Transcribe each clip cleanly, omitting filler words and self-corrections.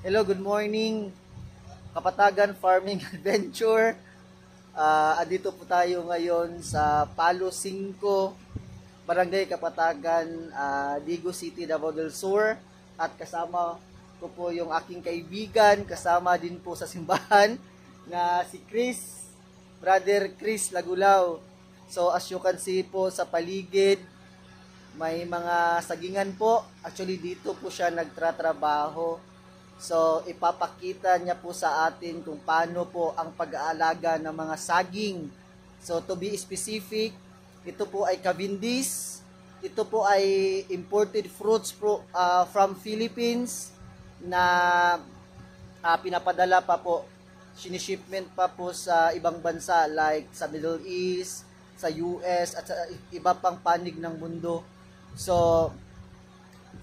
Hello, good morning, Kapatagan Farming Adventure. Andito po tayo ngayon sa Palo 5, Barangay Kapatagan, Digo City, Davao del Sur. At kasama ko po yung aking kaibigan, kasama din po sa simbahan na si Chris, Brother Chris Lagulaw. So as you can see po sa paligid, may mga sagingan po. Actually dito po siya nagtratrabaho. So ipapakita niya po sa atin kung paano po ang pag-aalaga ng mga saging. So to be specific, ito po ay Cavendish. Ito po ay imported fruits from Philippines na pinapadala pa po, sinishipment pa po sa ibang bansa like sa Middle East, sa US at sa iba pang panig ng mundo.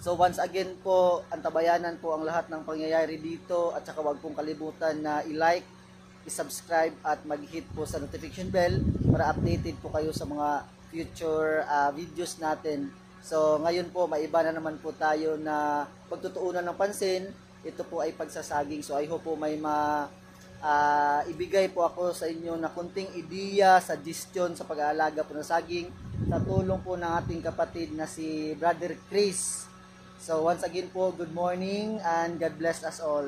So once again po, antabayanan po ang lahat ng pangyayari dito at saka wag pong kalimutan na i-like, i-subscribe at mag-hit po sa notification bell para updated po kayo sa mga future videos natin. So ngayon po, maiba na naman po tayo na pagtutuunan ng pansin. Ito po ay pagsasaging. So I hope po may ibigay po ako sa inyo na kunting ideya, suggestion sa pag-aalaga po ng saging sa tulong po ng ating kapatid na si Brother Chris. So once again po, good morning and God bless us all.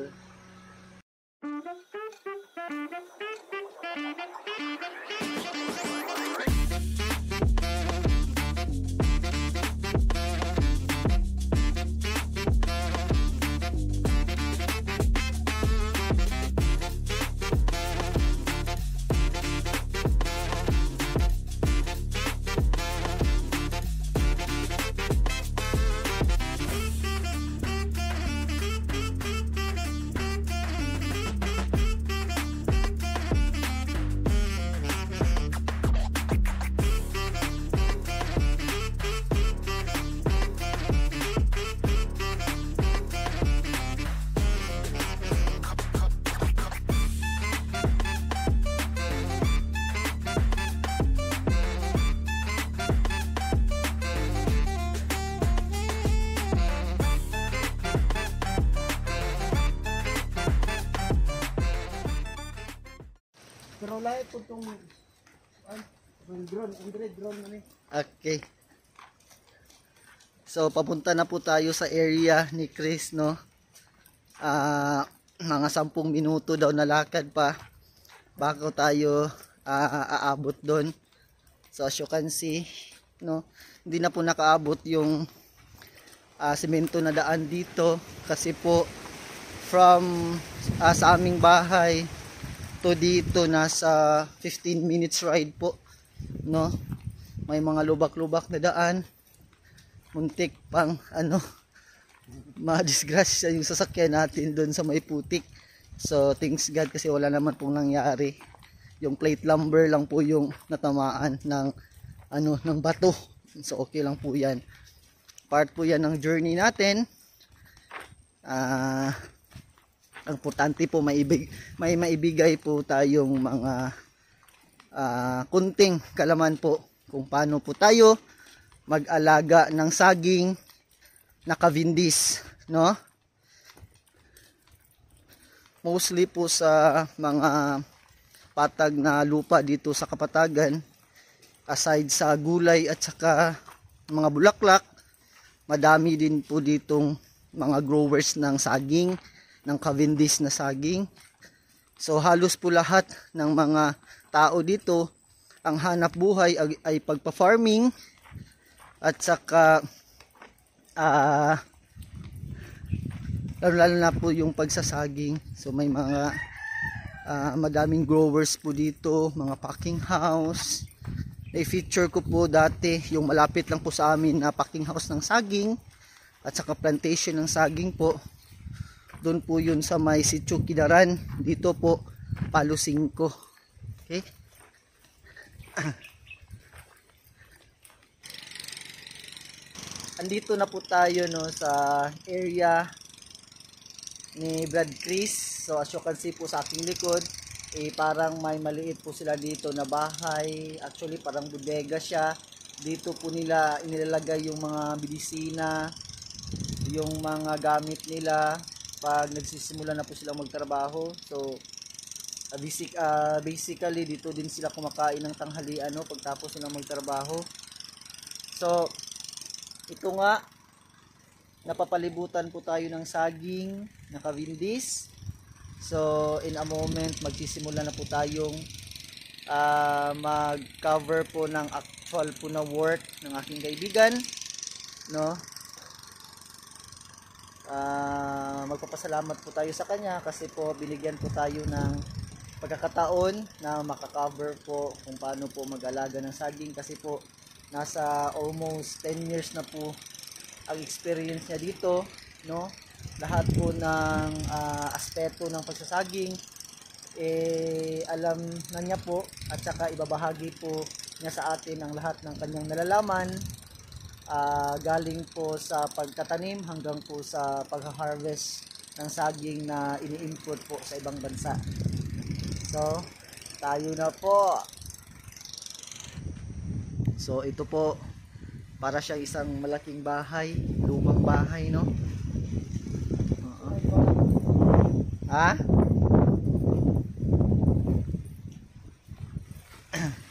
Pero lahat po itong drone na ni. Okay. So papunta na po tayo sa area ni Chris, no. Mga 10 minuto daw na lakad pa bago tayo aabot doon. So as you can see, no, hindi na po nakaabot yung semento na daan dito kasi po from sa aming bahay to dito nasa 15 minutes ride po, no. May mga lubak-lubak na daan, muntik pang madisgrasya yung sasakyan natin doon sa may putik. So thanks God kasi wala naman pong nangyari. Yung plate lumber lang po yung natamaan ng ng bato. So okay lang po yan, part po yan ng journey natin. Ang importante po may maibigay po tayong mga kunting kalaman po kung paano po tayo mag-alaga ng saging na Cavendish, no? Mostly po sa mga patag na lupa dito sa Kapatagan, aside sa gulay at saka mga bulaklak, madami din po ditong mga growers ng saging, ng Cavendish na saging. So halos po lahat ng mga tao dito, ang hanap buhay ay pagpa-farming at saka lalo na po yung pagsasaging. So may mga madaming growers po dito, mga packing house. I-feature ko po dati yung malapit lang po sa amin na packing house ng saging at saka plantation ng saging po. Doon po yun sa may Sitio Kidaran. Dito po, Palo 5. Okay? Andito na po tayo, no, sa area ni Brad Chris. So as you can see po sa aking likod, parang may maliit po sila dito na bahay. Actually parang bodega siya. Dito po nila inilalagay yung mga medisina, yung mga gamit nila. pag nagsisimula na po silang magtrabaho. So basically dito din sila kumakain ng tanghalian, no, pagtapos silang magtrabaho. So ito nga, napapalibutan po tayo ng saging na kawindis. So in a moment magsisimula na po tayong mag-cover po ng actual po na work ng aking kaibigan, no. Magpapasalamat po tayo sa kanya kasi po binigyan po tayo ng pagkakataon na makakover po kung paano po mag-alaga ng saging, kasi po nasa almost 10 years na po ang experience niya dito, no. Lahat po ng aspeto ng pagsasaging alam na niya po, at saka ibabahagi po niya sa atin ang lahat ng kanyang nalalaman, galing po sa pagtatanim hanggang po sa pag-harvest ng saging na ini-import po sa ibang bansa. So tayo na po. So ito po, para siyang isang malaking bahay, lumang bahay, no.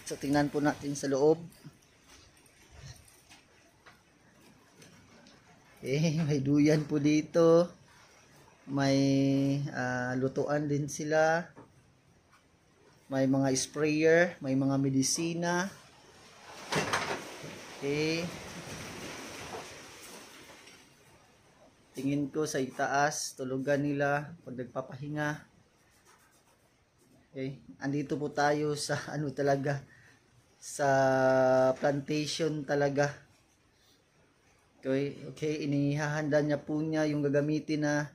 So tingnan po natin sa loob. May duyan po dito. May lutuan din sila. May mga sprayer, may mga medisina. Okay. Tingin ko sa itaas, tulugan nila pag nagpapahinga. Okay. Andito po tayo sa ano talaga, sa plantation talaga. Okay, okay, inihahanda niya po niya yung gagamitin na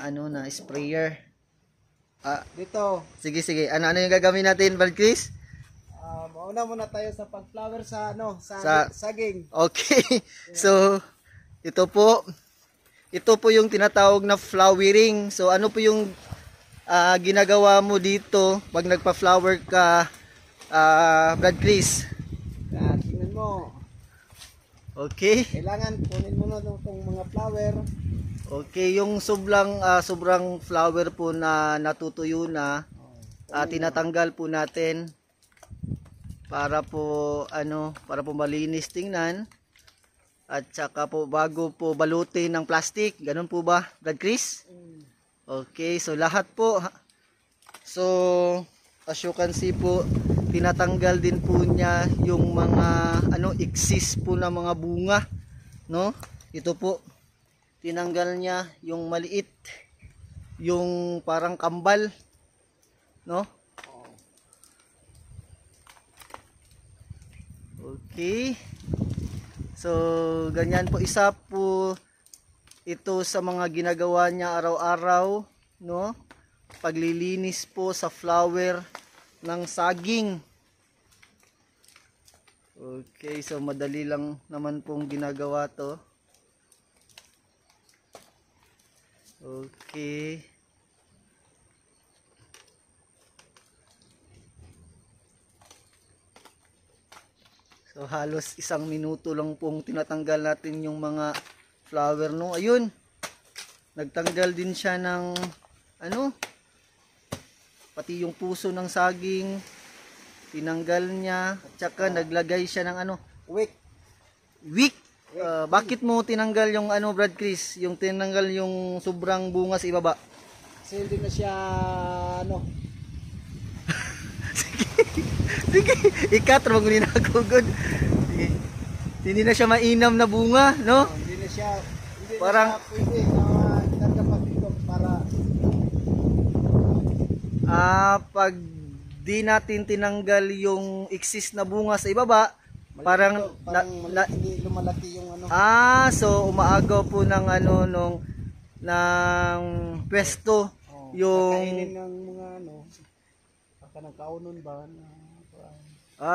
ano na sprayer. Dito. Sige, sige. Ano yung gagamitin natin, Brad Chris? Mauna muna tayo sa pag-flower sa saging. Okay. So, ito po yung tinatawag na flowering. So, ano po yung ginagawa mo dito pag nagpa-flower ka, Brad Chris? Tingnan mo. Okay. Kailangan kunin mo na itong mga flower. Okay, yung sobrang flower po na natutuyo na, tinatanggal po natin para po malinis tingnan, at saka po bago po balutin ng plastic. Ganun po ba, Brad Chris? Okay, so lahat po. So as you can see po, tinatanggal din po niya yung mga excess po na mga bunga, no? Ito po, tinanggal niya yung maliit, yung parang kambal, no? Okay. So ganyan po, isa po ito sa mga ginagawa niya araw-araw, no? Paglilinis po sa flower ng saging. Okay, so madali lang naman pong ginagawa to. Okay. So halos 1 minuto lang pong tinatanggal natin yung mga flower, no. Ayun. Nagtanggal din siya ng pati yung puso ng saging. Tinanggal niya, at saka naglagay siya ng Wick. Wick. Bakit mo tinanggal yung Brad Chris? Yung tinanggal yung sobrang bunga sa ibaba? Kasi hindi na siya Sige, ikat mo ni nagugod. Hindi na siya mainam na bunga, no? Hindi na siya Parang pwede nagkapat dito para pag di natin tinanggal yung excess na bunga sa ibaba, parang hindi lumalaki yung so umaagaw po ng ng pwesto yung kainin ng mga baka ng kaunon ba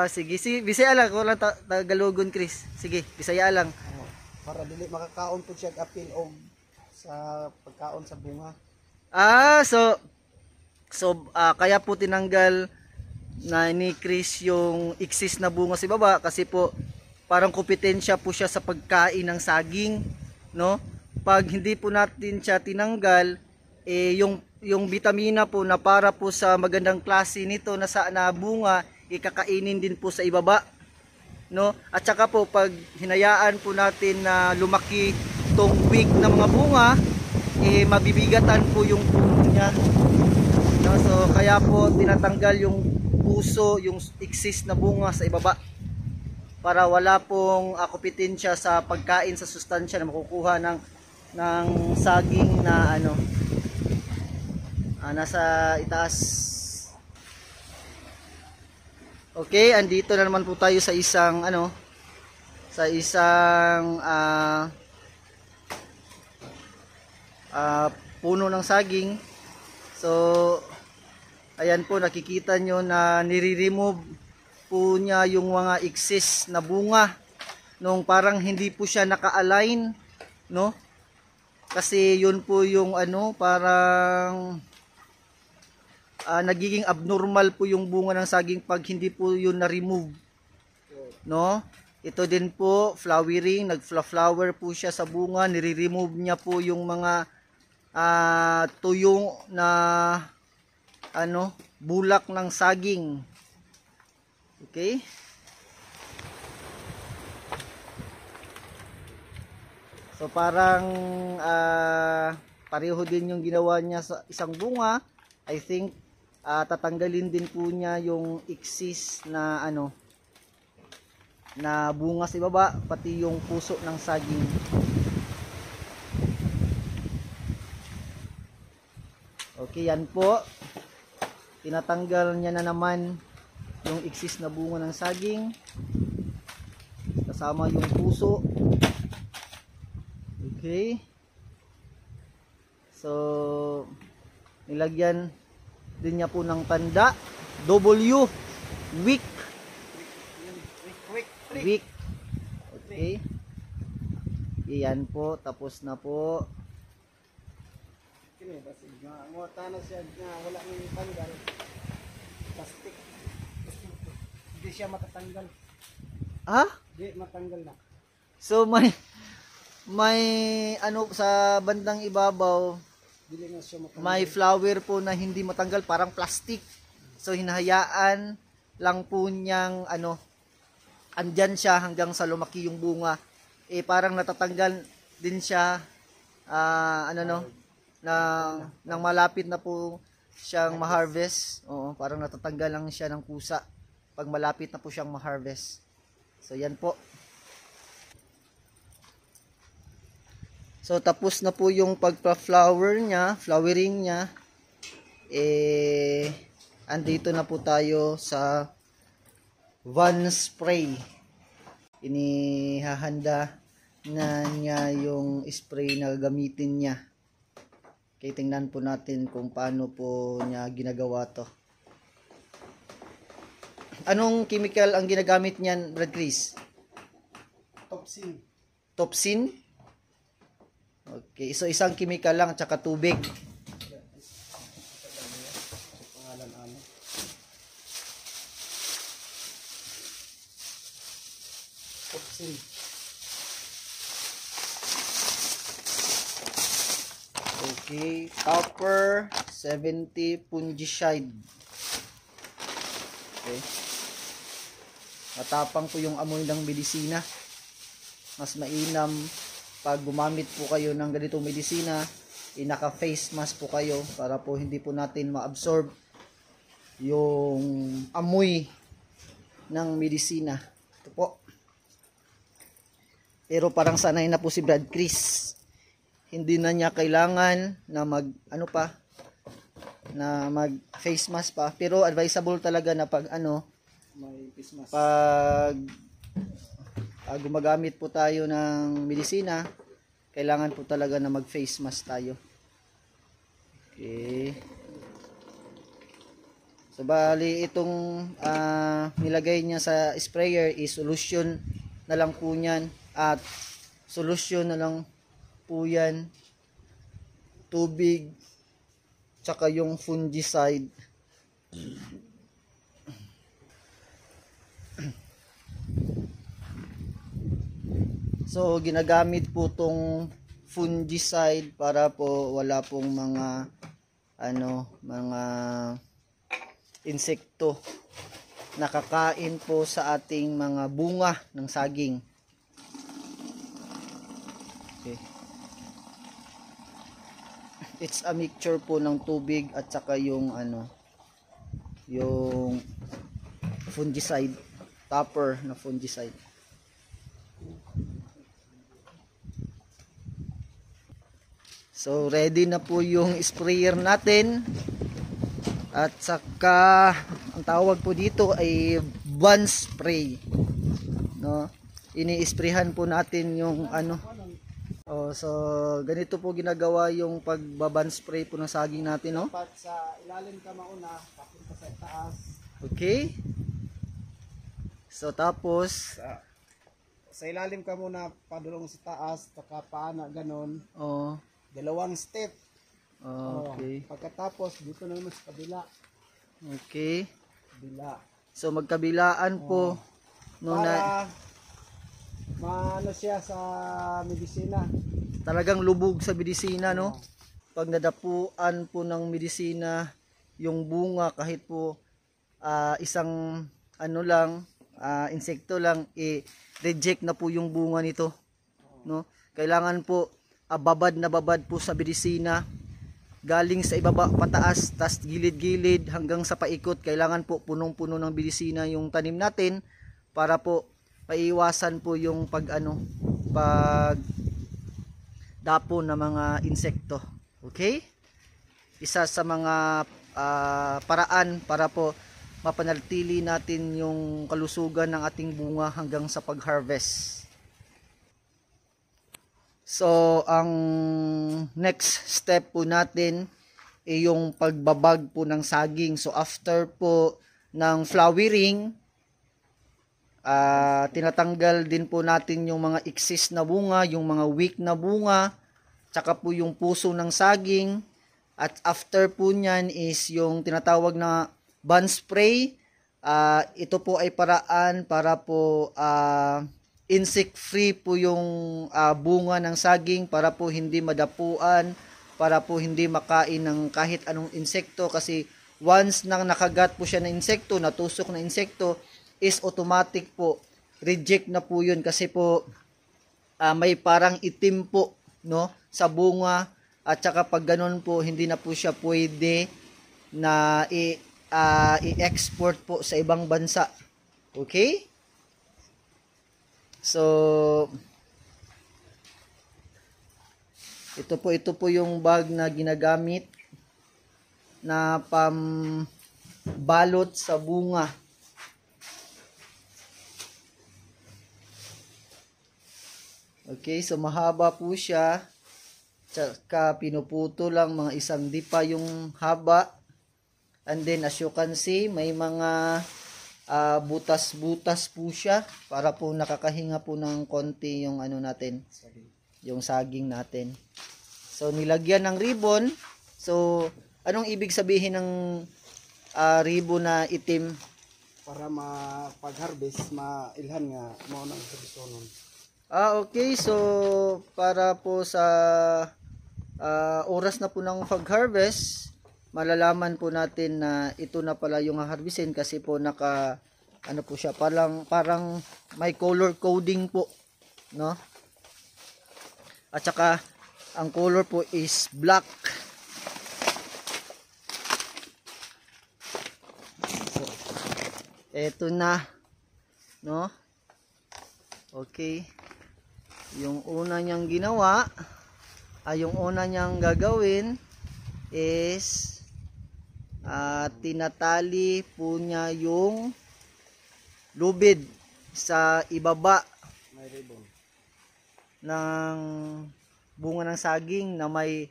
sige, Bisaya lang, wala Tagalogon, Chris. Sige, Bisaya lang. Para dili makakaon po siya apil og sa pagkaon sa bunga. So kaya po tinanggal na ni Chris yung excess na bunga sa baba, kasi po parang kompetensya po siya sa pagkain ng saging, no? pag hindi po natin siya tinanggal, yung vitamina po na para po sa magandang klase nito na bunga, ikakainin din po sa ibaba, no? At saka po pag hinayaan po natin na lumaki tong weak na mga bunga, mabibigatan po yung puno niya, no? So kaya po tinatanggal yung puso, yung excess na bunga sa ibaba, para wala pong akupitin siya sa pagkain, sa sustansya na makukuha ng saging na nasa itaas. Okay, andito na naman po tayo sa isang puno ng saging. So ayan po, nakikita nyo na nire-remove po niya yung mga excess na bunga nung parang hindi po siya naka-align, no? Kasi yun po yung parang nagiging abnormal po yung bunga ng saging pag hindi po yun na-remove, no? Ito din po, flowering, nag-flower po siya sa bunga, nire-remove niya po yung mga tuyong na bulak ng saging. Okay? So parang pareho din yung ginawa niya sa isang bunga. I think tatanggalin din po niya yung excess na na bunga sa baba, pati yung puso ng saging. Okay, yan po. Tinatanggal niya na naman yung excess na bunga ng saging, kasama yung puso. Okay. So nilagyan din niya po ng tanda W, weak. Okay. Iyan po, tapos na po. Kini basi nga mo tanas siya nga wala nang tanggal. Plastic. Hindi siya matatanggal. Di matanggal na. So may sa bandang ibabaw, Dili na siya matanggal. may flower po na hindi matanggal, parang plastic. So hinahayaan lang po niyang andyan siya hanggang sa lumaki yung bunga. Parang natatanggal din siya nang malapit na po siyang ma-harvest. Oo, parang natatanggal lang siya ng kusa pag malapit na po siyang ma-harvest. So yan po. So tapos na po yung flowering niya. Andito na po tayo sa Van spray. Inihahanda na niya yung spray na gagamitin niya. Okay, tingnan po natin kung paano po niya ginagawa to. Anong chemical ang ginagamit niyan, Brad Chris? Topsin. Topsin? Okay, so isang chemical lang at saka tubig. Pangalan ano? Topsin. Okay, copper 70 fungicide. Okay. Matapang po yung amoy ng medisina. Mas mainam pag gumamit po kayo ng ganitong medisina, naka-face mask po kayo para po hindi po natin ma-absorb yung amoy ng medisina. Ito po. Pero parang sanay na po si Brad Chris. Hindi na niya kailangan na mag face mask pa. Pero advisable talaga na pag May face mask. pag gumagamit po tayo ng medisina, kailangan po talaga na mag face mask tayo. Okay. So bali itong nilagay niya sa sprayer is solution na lang po niyan, at solution na lang po yan, tubig tsaka yung fungicide. So ginagamit po tong fungicide para po wala pong mga mga insekto nakakain po sa ating mga bunga ng saging. Okay. It's a mixture po ng tubig at saka yung yung fungicide, topper na fungicide. So ready na po yung sprayer natin. At saka ang tawag po dito ay bun spray, no? Ini-sprayhan po natin yung so ganito po ginagawa yung pagbaban spray po ng saging natin, no? Dapat sa ilalim ka mauna, papunta sa taas. Okay? So tapos Sa ilalim ka muna, padulong sa taas, taka paana ganon. oh, Dalawang step. okay. Pagkatapos dito na naman sa kabila. Okay. Kabila. So magkabilaan po no, Para maano siya sa medisina. talagang lubog sa medisina, no? Pag nadapuan po ng medisina yung bunga, kahit po isang insekto lang, reject na po yung bunga nito, no? Kailangan po babad na babad po sa medisina, galing sa ibaba pataas, tas gilid-gilid hanggang sa paikot. Kailangan po punong-puno ng medisina yung tanim natin para po maiwasan po yung pag dapo ng mga insekto. Okay? Isa sa mga paraan para po mapanatili natin yung kalusugan ng ating bunga hanggang sa pag-harvest. So, ang next step po natin ay yung pagbabag po ng saging. So, after po ng flowering, tinatanggal din po natin yung mga excess na bunga, yung mga weak na bunga, tsaka po yung puso ng saging. At after po nyan is yung tinatawag na bun spray. Ito po ay paraan para po insect free po yung bunga ng saging, para po hindi madapuan, para po hindi makain ng kahit anong insekto, kasi once nang nakagat po siya ng insekto, natusok na insekto, is automatic po reject na po yun, kasi po may parang itim po, no, sa bunga, at saka pag ganun po hindi na po siya pwede na i-export po sa ibang bansa. Okay? So, ito po yung bag na ginagamit na pambalot sa bunga. Okay, so mahaba po siya. Tsaka pinuputo lang, mga 1 dipa yung haba. And then as you can see, may mga butas-butas po siya para po nakakahinga po ng konti yung natin, yung saging natin. So nilagyan ng ribbon. So anong ibig sabihin ng ribbon na itim? Para pag-harvest, mailhan nga mo nang sabisonon. Okay, so para po sa oras na po ng pag-harvest, malalaman po natin na ito na pala yung harvestin, kasi po po siya, parang may color coding po, no? At saka ang color po is black. So, eto na, no? Okay. Yung una niyang ginawa, yung una niyang gagawin is tinatali po niya yung lubid sa ibaba May ribbon ng bunga ng saging na may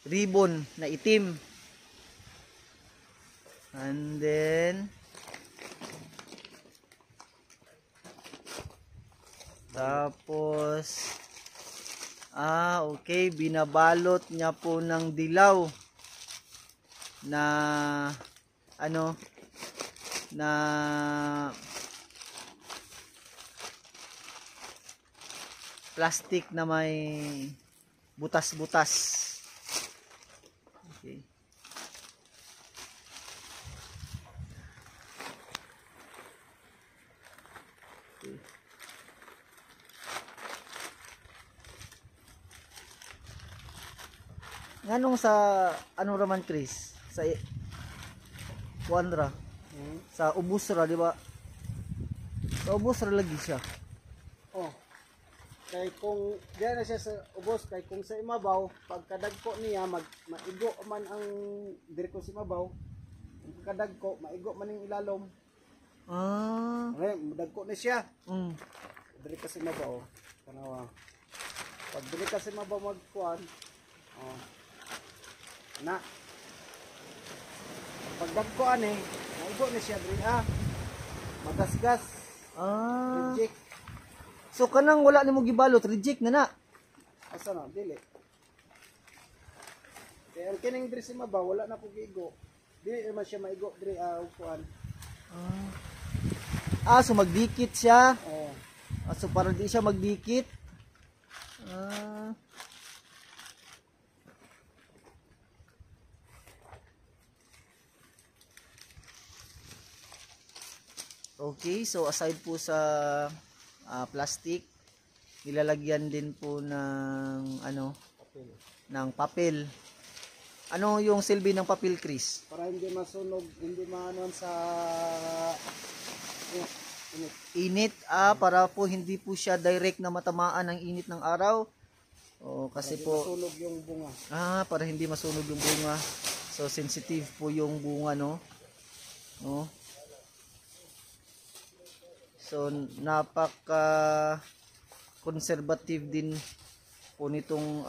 ribbon na itim. And then tapos okay, binabalot niya po ng dilaw na plastic na may butas-butas. Okay. Nganong sa ano raman Chris? Sa Kuandra. Sa ubos ra, di ba? Sa ubos ra lagi siya. Oh. Kay kung diyan na siya sa ubos, kay kung sa imabaw, pagkadagko niya maigo man ang diri ko sa imabaw. Pagkadagko, maigo man ang ilalom. Ah. Okay, dagko na siya. Mm. Diri ka sa imabaw. Kanawa. Pag diri ka sa imabaw magkuan, oh. Na. Pag dagkoan maigo na siya diri magasgas. Ah. Reject. So kanang wala nimo gibalot, reject na na. Asa na dili. Kaya ang kining diri sa imabaw wala na po giigo. Dili naman siya maigo diri kuan. So magdikit siya. Oh. So para di siya magdikit. Ah. Okay, so aside po sa plastic, nilalagyan din po ng ano, Papel. ng papel. Ano yung silbi ng papel, Chris? Para hindi masunog, hindi maanuan sa init. Init, para po hindi po siya direct na matamaan ng init ng araw. Kasi Para po masunog yung bunga. para hindi masunog yung bunga. So sensitive po yung bunga, no? No? So napaka conservative din po nitong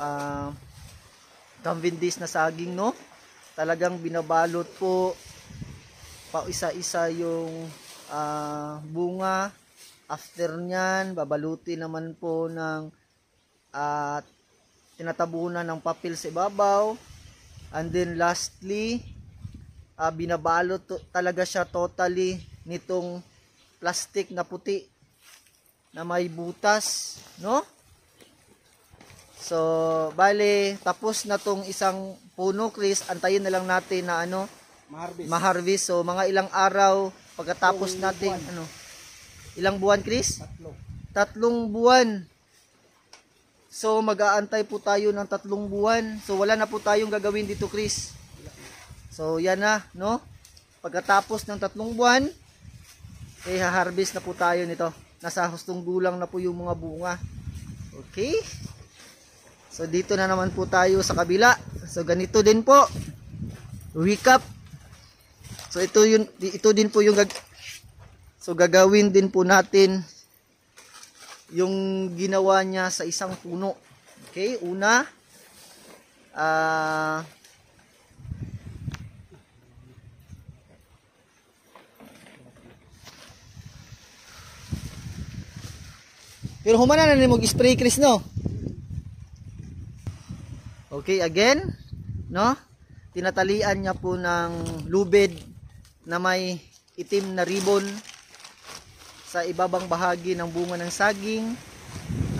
Cavendish na saging, no? Talagang binabalot po pa isa-isa yung bunga. After nyan, babalutin naman po ng tinatabunan ng papel sa ibabaw. And then lastly, binabalot talaga siya totally nitong plastic na puti na may butas, no? So, bale, tapos na tong isang puno, Chris. Antayin na lang natin na ma-harvest. So, mga ilang araw pagkatapos natin, ilang buwan, Chris? 3 buwan. So, mag-aantay po tayo ng 3 buwan. So, wala na po tayong gagawin dito, Chris. So, yan na, no? Pagkatapos ng 3 buwan, ha-harvest na po tayo nito. Nasa hustong gulang na po yung mga bunga. Okay? So, dito na naman po tayo sa kabila. So, ganito din po. Recap. So, ito din po yung gagawin din po natin yung ginawa niya sa isang puno. Okay? Una, pero humana na mo spray, Chris, no? Okay, again, no? Tinatalian niya po ng lubid na may itim na ribbon sa ibabang bahagi ng bunga ng saging.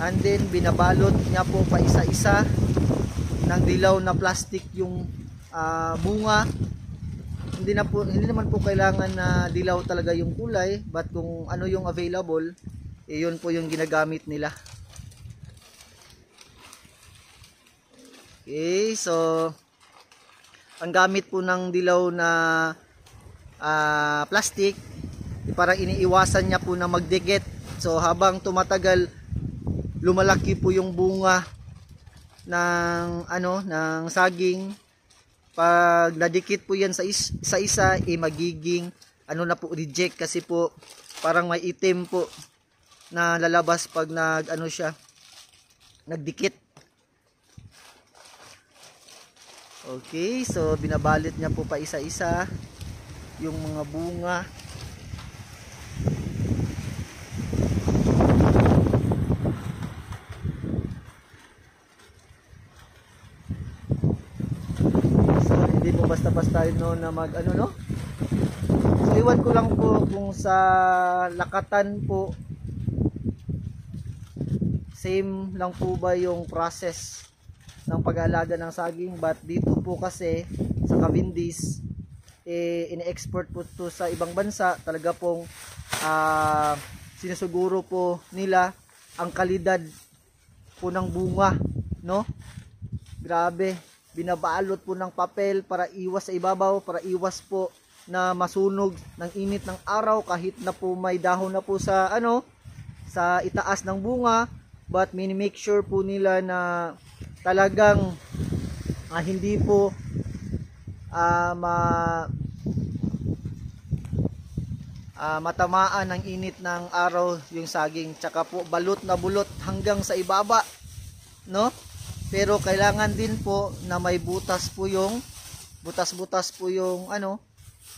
And then binabalot niya po pa isa-isa ng dilaw na plastic yung bunga. Hindi naman po kailangan na dilaw talaga yung kulay, but kung ano yung available, yun po yung ginagamit nila. Okay, so ang gamit po ng dilaw na plastic, parang iniiwasan niya po na magdikit. So habang tumatagal, lumalaki po yung bunga ng ng saging. Pag nadikit po yan sa isa, magiging na po, reject, kasi po parang may itim po na lalabas pag nagdikit. Okay, so binabalit niya po pa isa-isa yung mga bunga. So hindi po basta-basta na no? So iwan ko lang po kung sa lakatan po, same lang po ba yung process ng pag-aalaga ng saging, but dito po kasi sa Cavendish ini-export po to sa ibang bansa. Talaga pong sinusuguro po nila ang kalidad po ng bunga, no? Grabe, binabalot po ng papel para iwas sa ibabaw, para iwas po na masunog ng init ng araw kahit na po may dahon na po sa sa itaas ng bunga, but make sure po nila na talagang hindi po matamaan ng init ng araw yung saging, tsaka po balot na bulot hanggang sa ibaba, no? Pero kailangan din po na may butas yung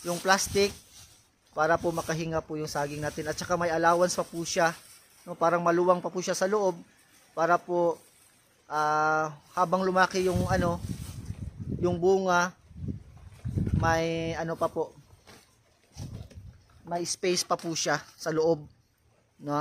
yung plastic para po makahinga po yung saging natin, at saka may allowance pa po siya, no? Parang maluwang pa po siya sa loob para po habang lumaki yung yung bunga, may pa po, may space pa po siya sa loob, no?